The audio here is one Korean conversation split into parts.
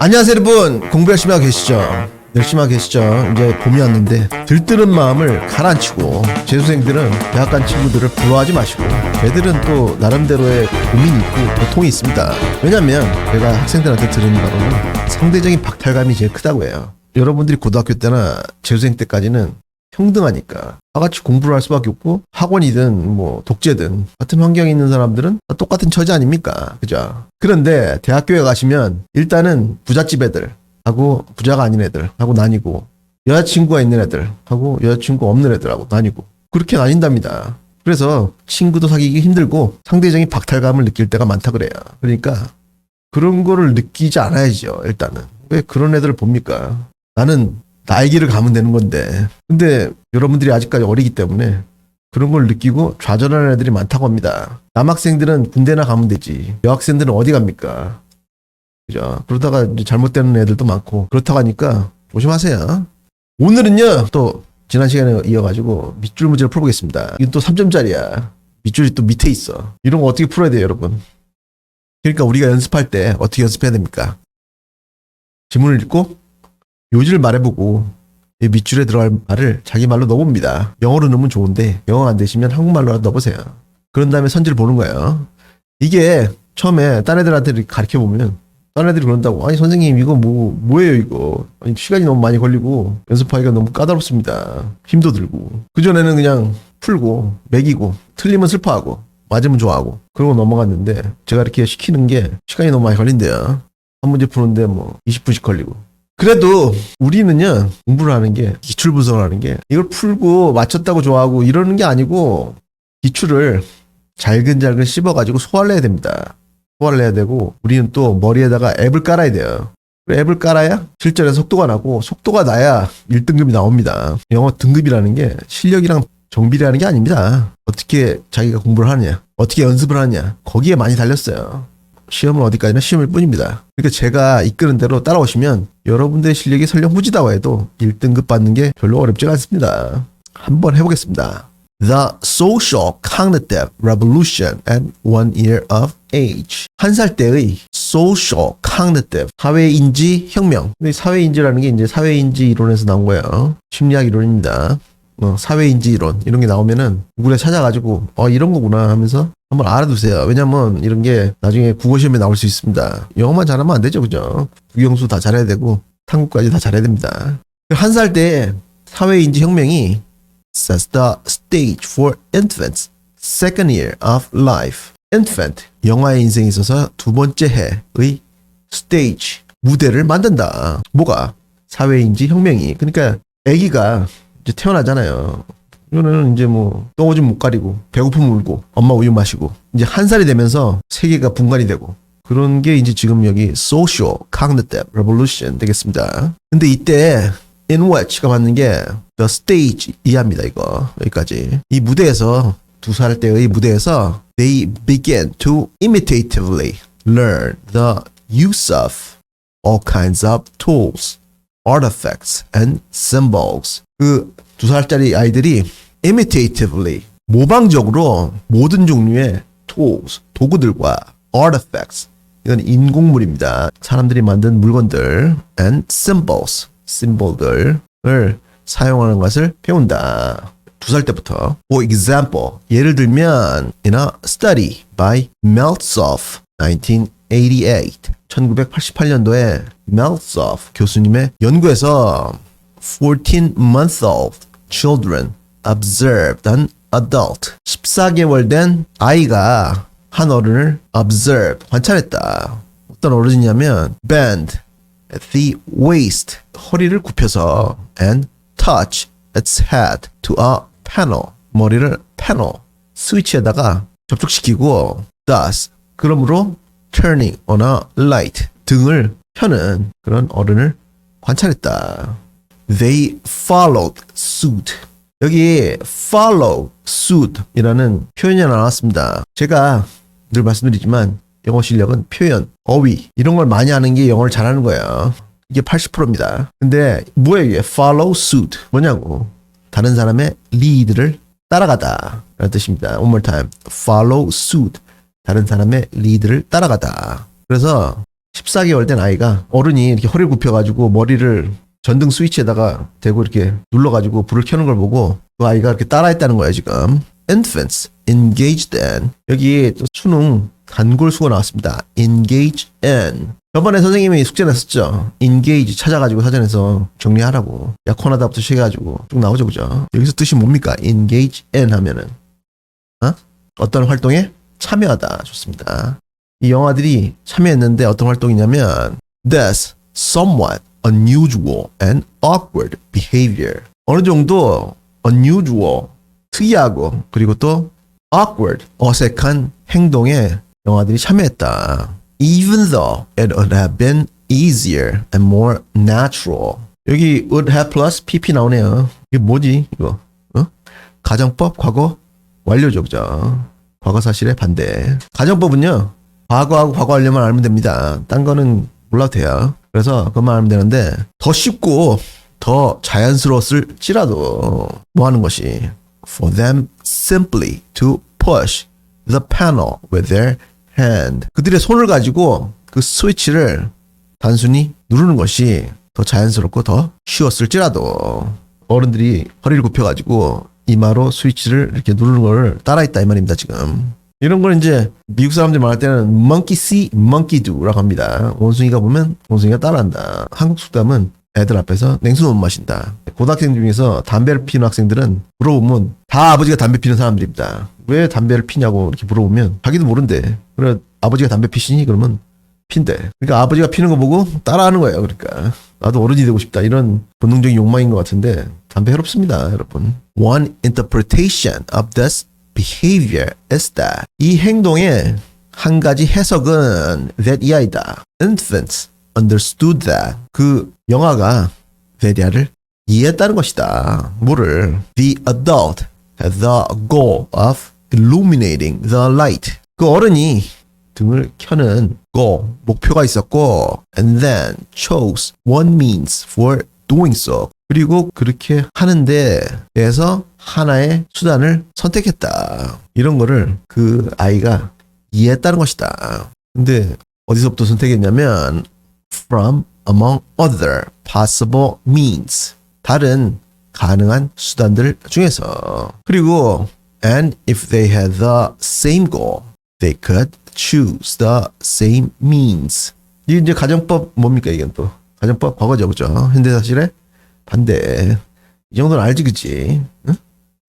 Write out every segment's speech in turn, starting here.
안녕하세요 여러분, 공부 열심히 하고 계시죠? 열심히 하고 계시죠? 이제 봄이 왔는데 들뜨는 마음을 가라앉히고 재수생들은 대학 간 친구들을 부러워하지 마시고 걔들은 또 나름대로의 고민이 있고 고통이 있습니다. 왜냐면 제가 학생들한테 들은 바로는 상대적인 박탈감이 제일 크다고 해요. 여러분들이 고등학교 때나 재수생 때까지는 평등하니까 다 같이 공부를 할 수밖에 없고 학원이든 뭐 독재든 같은 환경에 있는 사람들은 다 똑같은 처지 아닙니까? 그죠? 그런데 대학교에 가시면 일단은 부잣집 애들하고 부자가 아닌 애들하고 나뉘고 여자친구가 있는 애들하고 여자친구 없는 애들하고 나뉘고 그렇게 나뉜답니다. 그래서 친구도 사귀기 힘들고 상대적인 박탈감을 느낄 때가 많다 그래요. 그러니까 그런 거를 느끼지 않아야죠. 일단은 왜 그런 애들을 봅니까? 나는 나의 길을 가면 되는 건데. 근데 여러분들이 아직까지 어리기 때문에 그런 걸 느끼고 좌절하는 애들이 많다고 합니다. 남학생들은 군대나 가면 되지. 여학생들은 어디 갑니까? 그죠? 그러다가 이제 잘못되는 애들도 많고 그렇다고 하니까 조심하세요. 오늘은요, 또 지난 시간에 이어가지고 밑줄 문제를 풀어보겠습니다. 이건 또 3점짜리야. 밑줄이 또 밑에 있어. 이런 거 어떻게 풀어야 돼요, 여러분? 그러니까 우리가 연습할 때 어떻게 연습해야 됩니까? 지문을 읽고 요지를 말해보고 이 밑줄에 들어갈 말을 자기 말로 넣어봅니다. 영어로 넣으면 좋은데 영어 안 되시면 한국말로 넣어보세요. 그런 다음에 선지를 보는 거예요. 이게 처음에 딴 애들한테 이렇게 가르쳐보면 딴 애들이 그런다고, 아니 선생님 이거 뭐예요 이거, 아니, 시간이 너무 많이 걸리고 연습하기가 너무 까다롭습니다. 힘도 들고. 그전에는 그냥 풀고 매기고 틀리면 슬퍼하고 맞으면 좋아하고 그러고 넘어갔는데 제가 이렇게 시키는 게 시간이 너무 많이 걸린대요. 한 문제 푸는데 뭐 20분씩 걸리고. 그래도 우리는요, 공부를 하는 게, 기출 분석을 하는 게 이걸 풀고 맞췄다고 좋아하고 이러는 게 아니고 기출을 잘근잘근 씹어가지고 소화를 해야 됩니다. 소화를 해야 되고 우리는 또 머리에다가 앱을 깔아야 돼요. 앱을 깔아야 실전에 속도가 나고 속도가 나야 1등급이 나옵니다. 영어 등급이라는 게 실력이랑 정비례하는 게 아닙니다. 어떻게 자기가 공부를 하느냐, 어떻게 연습을 하느냐, 거기에 많이 달렸어요. 시험은 어디까지나 시험일 뿐입니다. 그러니까 제가 이끄는 대로 따라오시면 여러분들의 실력이 설령 후지다고 해도 1등급 받는 게 별로 어렵지가 않습니다. 한번 해보겠습니다. The Social Cognitive Revolution at 1 year of age. 한 살 때의 Social Cognitive, 사회인지 혁명. 근데 사회인지라는 게 이제 사회인지 이론에서 나온 거예요. 심리학 이론입니다. 사회인지 이론 이런 게 나오면은 구글에 찾아가지고 이런 거구나 하면서 한번 알아두세요. 왜냐면 이런 게 나중에 국어시험에 나올 수 있습니다. 영어만 잘하면 안 되죠, 그죠? 국영수 다 잘해야 되고 탐구까지 다 잘해야 됩니다. 한 살 때 사회인지 혁명이 sets the stage for infants, second year of life. infant, 영아의 인생에 있어서 두 번째 해의 stage, 무대를 만든다. 뭐가? 사회인지 혁명이. 그러니까 아기가 이제 태어나잖아요. 이거는 이제 뭐 똥오줌 못 가리고 배고프면 울고 엄마 우유 마시고 이제 한 살이 되면서 세계가 분간이 되고 그런 게 이제 지금 여기 Social Cognitive Revolution 되겠습니다. 근데 이때 in which가 맞는 게 the stage 이해합니다. 이거 여기까지. 이 무대에서 두 살 때의 무대에서 they begin to imitatively learn the use of all kinds of tools, artifacts and symbols. 그 두 살짜리 아이들이 imitatively, 모방적으로 모든 종류의 tools, 도구들과 artifacts, 이건 인공물입니다. 사람들이 만든 물건들 and symbols, 심볼들을 사용하는 것을 배운다. 두 살 때부터. For example, 예를 들면 in a study by Meltzoff, 1988, 1988년도에 Meltzoff 교수님의 연구에서 14-month-old children observed an adult. 14개월 된 아이가 한 어른을 observe, 관찰했다. 어떤 어른이냐면 bend at the waist, 허리를 굽혀서 and touch its head to a panel, 머리를 패널, 스위치에다가 접촉시키고 thus, 그러므로 turning on a light, 등을 켜는 그런 어른을 관찰했다. They followed suit. 여기 follow suit 이라는 표현이 나왔습니다. 제가 늘 말씀드리지만 영어 실력은 표현, 어휘 이런 걸 많이 하는 게 영어를 잘하는 거예요. 이게 80%입니다. 근데 뭐예요 이게 follow suit? 뭐냐고. 다른 사람의 lead를 따라가다 라는 뜻입니다. One more time. follow suit. 다른 사람의 lead를 따라가다. 그래서 14개월 된 아이가 어른이 이렇게 허리를 굽혀가지고 머리를 전등 스위치에다가 대고 이렇게 눌러가지고 불을 켜는 걸 보고 그 아이가 이렇게 따라했다는 거예요, 지금. Infants engaged in. 여기 또 수능 단골 수가 나왔습니다. engage in. 저번에 선생님이 숙제 냈었죠. engage 찾아가지고 사전에서 정리하라고. 약혼하다부터 시작해가지고 쭉 나오죠, 그죠? 여기서 뜻이 뭡니까? engage in 하면은 어떤 활동에 참여하다. 좋습니다. 이 영화들이 참여했는데 어떤 활동이냐면 That's somewhat unusual and awkward behavior. 어느 정도 unusual, 특이하고 그리고 또 awkward, 어색한 행동에 영화들이 참여했다. Even though it would have been easier and more natural. 여기 would have plus pp 나오네요. 이게 뭐지 이거? 가정법 과거 완료죠, 그죠? 과거 사실의 반대. 가정법은요, 과거하고 과거 완료만 알면 됩니다. 딴 거는 몰라도 돼요. 그래서 그것만 알면 되는데 더 쉽고 더 자연스러웠을지라도 뭐 하는 것이 for them simply to push the panel with their hand. 그들의 손을 가지고 그 스위치를 단순히 누르는 것이 더 자연스럽고 더 쉬웠을지라도 어른들이 허리를 굽혀가지고 이마로 스위치를 이렇게 누르는 걸 따라했다 이 말입니다, 지금. 이런 걸 이제 미국 사람들이 말할 때는 monkey see, monkey do라고 합니다. 원숭이가 보면 원숭이가 따라한다. 한국 속담은 애들 앞에서 냉수 못 마신다. 고등학생 중에서 담배를 피우는 학생들은 물어보면 다 아버지가 담배 피는 사람들입니다. 왜 담배를 피냐고 이렇게 물어보면 자기도 모른대. 그래 아버지가 담배 피시니? 그러면 핀대. 그러니까 아버지가 피는 거 보고 따라하는 거예요. 그러니까 나도 어른이 되고 싶다. 이런 본능적인 욕망인 것 같은데 담배 해롭습니다, 여러분. One interpretation of this behavior is that 이 행동의 한 가지 해석은 that 이하이다. Infants understood that 그 영아가 that야를 이해했다는 것이다. 뭐를? The adult had the goal of illuminating the light. 그 어른이 등을 켜는 goal, 목표가 있었고 and then chose one means for doing so. 그리고 그렇게 하는데 에서 하나의 수단을 선택했다. 이런 거를 그 아이가 이해했다는 것이다. 근데 어디서부터 선택했냐면 from among other possible means. 다른 가능한 수단들 중에서. 그리고 and if they had the same goal, they could choose the same means. 이게 이제 가정법 뭡니까 이건 또. 가정법 과거죠, 그죠? 현대사실의 반대. 이 정도는 알지, 그치? 응?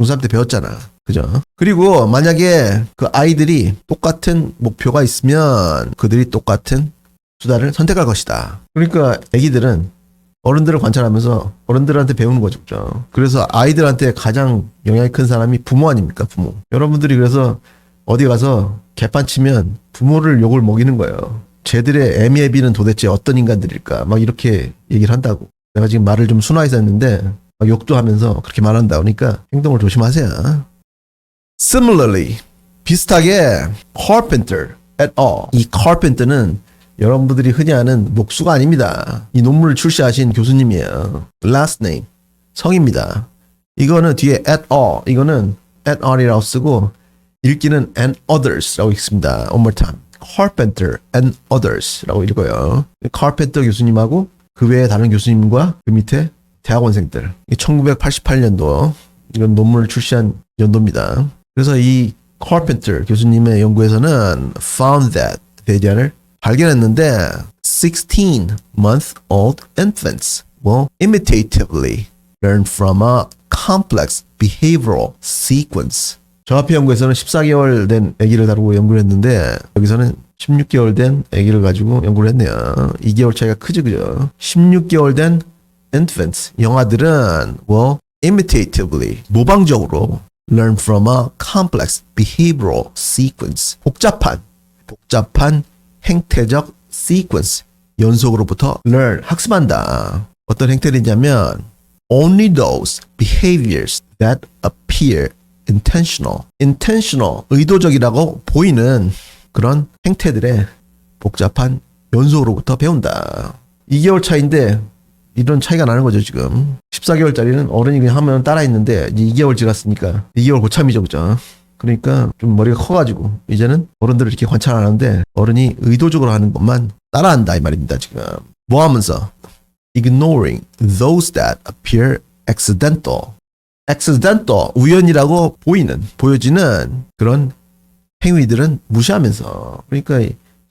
중3 때 배웠잖아. 그죠? 그리고 만약에 그 아이들이 똑같은 목표가 있으면 그들이 똑같은 수단을 선택할 것이다. 그러니까 애기들은 어른들을 관찰하면서 어른들한테 배우는 거죠. 그죠? 그래서 아이들한테 가장 영향이 큰 사람이 부모 아닙니까? 부모. 여러분들이 그래서 어디 가서 개판 치면 부모를 욕을 먹이는 거예요. 쟤들의 애미애비는 도대체 어떤 인간들일까? 막 이렇게 얘기를 한다고. 내가 지금 말을 좀 순화해서 했는데 막 욕도 하면서 그렇게 말한다. 그러니까 행동을 조심하세요. Similarly, 비슷하게 carpenter et al. 이 carpenter는 여러분들이 흔히 아는 목수가 아닙니다. 이 논문을 출시하신 교수님이에요. Last name, 성입니다. 이거는 뒤에 et al. 이거는 et al이라고 쓰고 읽기는 and others라고 읽습니다. One more time. Carpenter and others라고 읽어요. Carpenter 교수님하고 그 외에 다른 교수님과 그 밑에 대학원생들. 1988년도 이런 논문을 출시한 연도입니다. 그래서 이 Carpenter 교수님의 연구에서는 found that 대자를 발견했는데 16-month-old infants will imitatively learn from a complex behavioral sequence. 저 앞에 연구에서는 14개월 된 아기를 다루고 연구를 했는데 여기서는 16개월 된 아기를 가지고 연구를 했네요. 2개월 차이가 크지, 그죠? 16개월 된 infants, 영아들은 will imitatively, 모방적으로 learn from a complex behavioral sequence. 복잡한 행태적 sequence, 연속으로부터 learn, 학습한다. 어떤 행태들이냐면 only those behaviors that appear intentional, 의도적이라고 보이는 그런 행태들의 복잡한 연속으로부터 배운다. 2개월 차인데 이런 차이가 나는 거죠, 지금. 14개월짜리는 어른이 그냥 하면 따라했는데 이제 2개월 지났으니까 2개월 고참이죠, 그죠? 그러니까 좀 머리가 커가지고 이제는 어른들을 이렇게 관찰 안 하는데 어른이 의도적으로 하는 것만 따라한다 이 말입니다. 지금 뭐 하면서 ignoring those that appear accidental. accidental 우연이라고 보여지는 그런 행위들은 무시하면서, 그러니까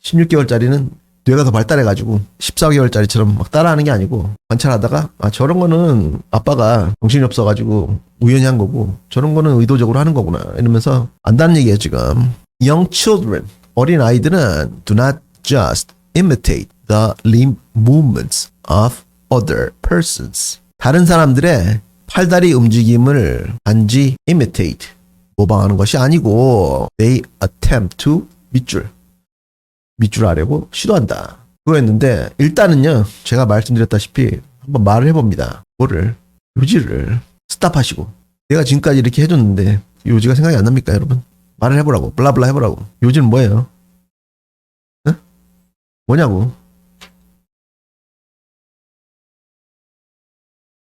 16개월짜리는 뇌가 더 발달해가지고 14개월짜리처럼 막 따라하는 게 아니고 관찰하다가 저런 거는 아빠가 정신이 없어가지고 우연히 한 거고 저런 거는 의도적으로 하는 거구나 이러면서 안다는 얘기예요. 지금 young children 어린 아이들은 do not just imitate the limb movements of other persons. 다른 사람들의 팔다리 움직임을 단지 imitate 모방하는 것이 아니고 they attempt to 밑줄 하려고 시도한다. 그거였는데 일단은요 제가 말씀드렸다시피 한번 말을 해봅니다. 뭐를 요지를 스탑하시고 내가 지금까지 이렇게 해줬는데 요지가 생각이 안 납니까 여러분? 말을 해보라고 블라블라 해보라고. 요지는 뭐예요? 응? 뭐냐고.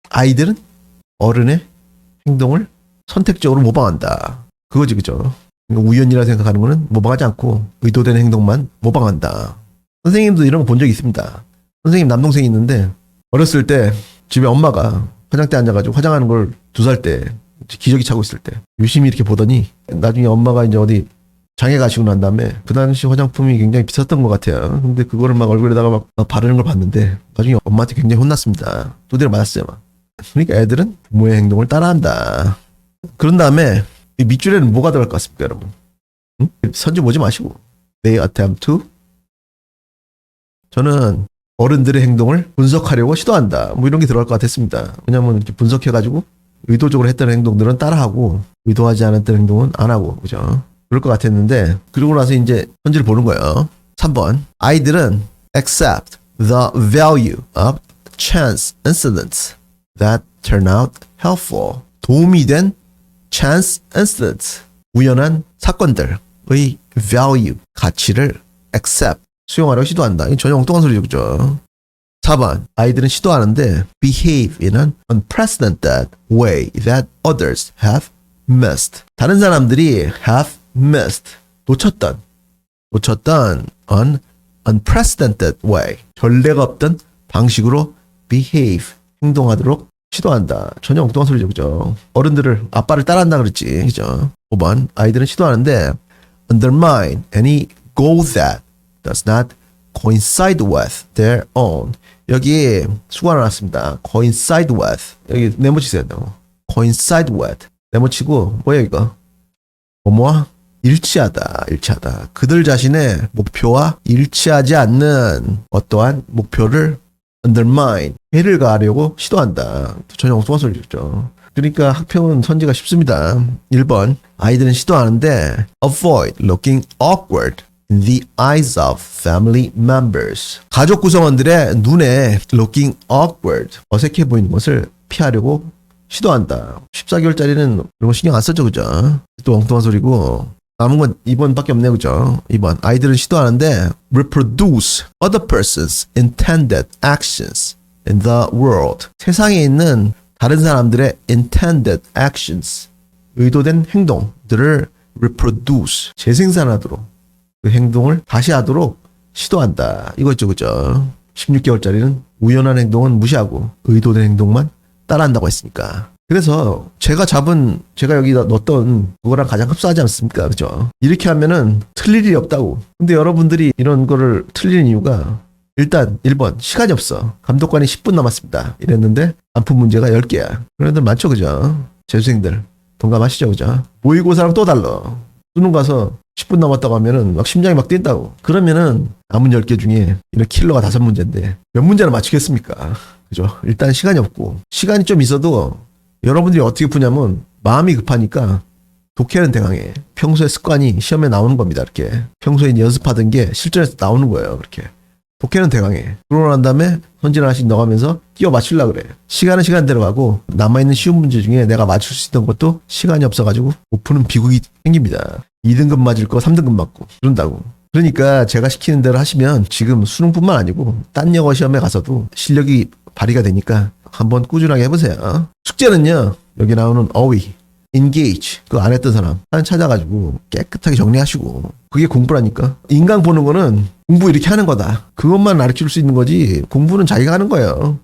아이들은 어른의 행동을 선택적으로 모방한다. 그거지 그죠? 우연이라 생각하는 거는 모방하지 않고 의도된 행동만 모방한다. 선생님도 이런 거 본 적 있습니다. 선생님 남동생이 있는데 어렸을 때 집에 엄마가 화장대 앉아가지고 화장하는 걸 2살 때 기저귀 차고 있을 때 유심히 이렇게 보더니 나중에 엄마가 이제 어디 장에 가시고 난 다음에 그 당시 화장품이 굉장히 비쌌던 것 같아요. 근데 그거를 막 얼굴에다가 막 바르는 걸 봤는데 나중에 엄마한테 굉장히 혼났습니다. 두드려 맞았어요 막. 그러니까 애들은 부모의 행동을 따라한다. 그런 다음에 이 밑줄에는 뭐가 들어갈 것 같습니까 여러분? 응? 선지 보지 마시고 they attempt to 저는 어른들의 행동을 분석하려고 시도한다. 뭐 이런 게 들어갈 것 같았습니다. 왜냐하면 이렇게 분석해가지고 의도적으로 했던 행동들은 따라하고 의도하지 않았던 행동은 안 하고 그죠? 그럴 것 같았는데 그러고 나서 이제 선지를 보는 거예요. 3번 아이들은 accept the value of chance incidents that turn out helpful. 도움이 된 chance incidents, 우연한 사건들의 value, 가치를 accept, 수용하려고 시도한다. 이건 전혀 엉뚱한 소리죠. 그죠? 4번, 아이들은 시도하는데 behave in an unprecedented way that others have missed. 다른 사람들이 have missed, 놓쳤던 an unprecedented way, 전례가 없던 방식으로 behave, 행동하도록 시도한다. 전혀 엉뚱한 소리죠. 그죠? 어른들을 아빠를 따라한다 그랬지. 그죠? 5번 아이들은 시도하는데 undermine any goal that does not coincide with their own. 여기 수고가 나왔습니다. coincide with. 여기 네모치세요. coincide with. 네모치고 뭐야 이거? 뭐뭐와 일치하다. 그들 자신의 목표와 일치하지 않는 어떠한 목표를 undermine, 해를 가하려고 시도한다. 전혀 엉뚱한 소리죠. 그러니까 학평은 선지가 쉽습니다. 1번, 아이들은 시도하는데 avoid looking awkward in the eyes of family members. 가족 구성원들의 눈에 looking awkward, 어색해 보이는 것을 피하려고 시도한다. 14개월짜리는 그런 거 신경 안 쓰죠. 그죠? 또 엉뚱한 소리고. 남은 건 2번밖에 없네요. 그죠? 2번. 아이들은 시도하는데 reproduce other person's intended actions in the world. 세상에 있는 다른 사람들의 intended actions, 의도된 행동들을 reproduce, 재생산하도록 그 행동을 다시 하도록 시도한다. 이거죠. 그죠? 16개월짜리는 우연한 행동은 무시하고 의도된 행동만 따라한다고 했으니까. 그래서 제가 여기다 넣었던 그거랑 가장 흡사하지 않습니까? 그죠? 이렇게 하면은 틀릴 일이 없다고. 근데 여러분들이 이런 거를 틀리는 이유가 일단 1번 시간이 없어. 감독관이 10분 남았습니다. 이랬는데 안 푼 문제가 10개야. 그런 애들 많죠. 그죠? 재수생들 동감하시죠. 그죠? 모의고사랑 또 달라. 수능 가서 10분 남았다고 하면은 막 심장이 막 뛴다고. 그러면은 남은 10개 중에 이런 킬러가 5문제인데 몇 문제나 맞추겠습니까? 그죠? 일단 시간이 없고 시간이 좀 있어도 여러분들이 어떻게 푸냐면 마음이 급하니까 독해는 대강해. 평소에 습관이 시험에 나오는 겁니다. 이렇게 평소에 연습하던 게 실전에서 나오는 거예요. 그렇게 독해는 대강해. 그러고 난 다음에 선진 하나씩 넣어가면서 끼워 맞추려고 그래. 시간은 시간대로 가고 남아있는 쉬운 문제 중에 내가 맞출 수 있던 것도 시간이 없어가지고 못 푸는 비극이 생깁니다. 2등급 맞을 거 3등급 맞고 그런다고. 그러니까 제가 시키는 대로 하시면 지금 수능뿐만 아니고 딴 영어 시험에 가서도 실력이 발휘가 되니까 한번 꾸준하게 해보세요. 숙제는요, 여기 나오는 어휘, engage, 그거 안 했던 사람 찾아가지고 깨끗하게 정리하시고, 그게 공부라니까. 인강 보는 거는 공부 이렇게 하는 거다. 그것만 가르칠 수 있는 거지 공부는 자기가 하는 거예요.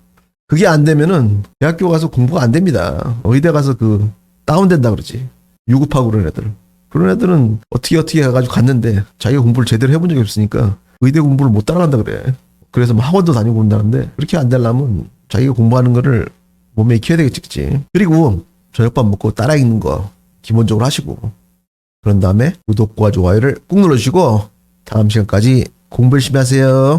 그게 안 되면은 대학교 가서 공부가 안 됩니다. 의대 가서 그 다운된다 그러지. 유급하고 그런 애들. 그런 애들은 어떻게 해가지고 갔는데 자기가 공부를 제대로 해본 적이 없으니까 의대 공부를 못 따라간다 그래. 그래서 뭐 학원도 다니고 그런다는데 그렇게 안 되려면 자기가 공부하는 거를 몸에 익혀야 되겠지. 그치? 그리고 저녁밥 먹고 따라 읽는 거 기본적으로 하시고 그런 다음에 구독과 좋아요를 꾹 눌러주시고 다음 시간까지 공부 열심히 하세요.